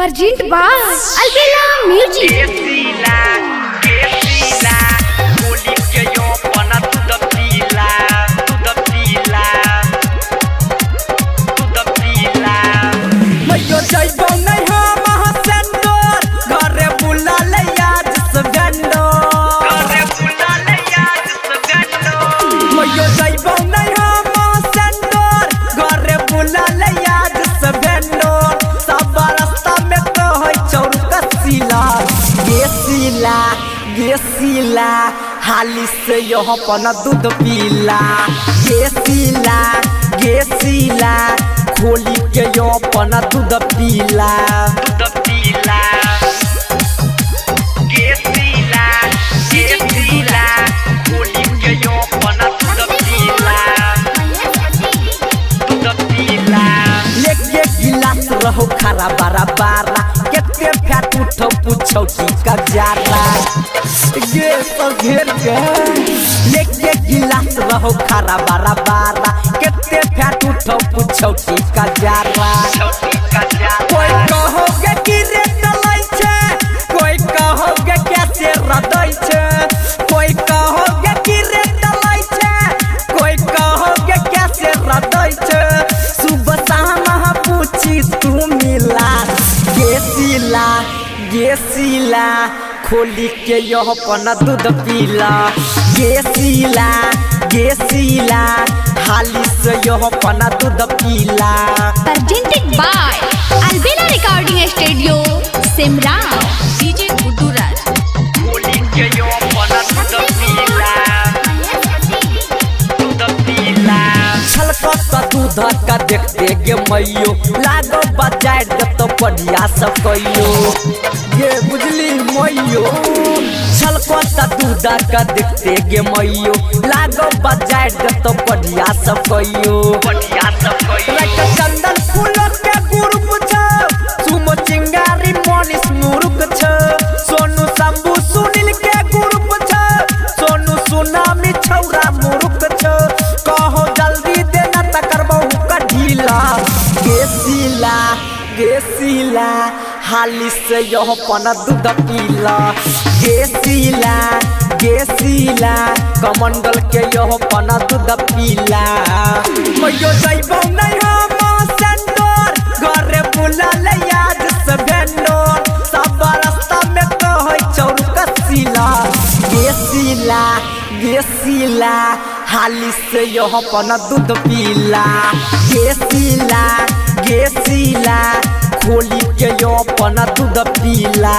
Present by Albella Music. गेसीला हाली से यहाँ पना दूध पीला गेसीला खोली के यहाँ पना दूध पीला गेसीला खोली के यहाँ पना दूध पीला लेके गिलास रहो खरा बारा बारा केते फैट उठो पूछो की कजारा गे सब घेर के लेके गिलास रहो खरा बारा बारा केते फैट उठो पूछो की कजारा कोई कहोगे कि रे चलै छे कोई कहोगे कैसे रदै छे कोई कहोगे कि रे चलै छे कोई कहोगे कैसे रदै छे सुबह शाम पूछी तू मिला गेसीला खोली के यहाँ पना दूध पीला गेसीला हाली से यहाँ पना दूध पीला। Presented by Albella Recording Studio, Simra, DJ Gudurat. खोली के यहाँ पना दूध पीला छलकता दूध का देखते गे मैयो लागो बजाय दे तो बढ़िया सब कहियो ये बुझली मैयो छलकता दूध का देखते गे मैयो लागो बजाय दे तो बढ़िया सब कहियो चंदन फूल के ग्रुप छ सुमो चिंगारी मनीष मुरुक छ सोनू शंभू सुनील के ग्रुप छ सोनू सुनामी छौरा मुरुक छ कहो जल्दी देना तकर बहु का ढीला गेसीला हाली से यहाँ पना दूध पीला गेसीला कमंडल के यहाँ पना दूध पीला मैयो जइबौ नहीं हम सेंटर घरे बुला ले याद से भेंडोर सब रास्ता में कहै चौर कसीला गेसीला हाली से यहाँ पना दूध पीला गेसीला खोली के यहाँ पना दूध पीला।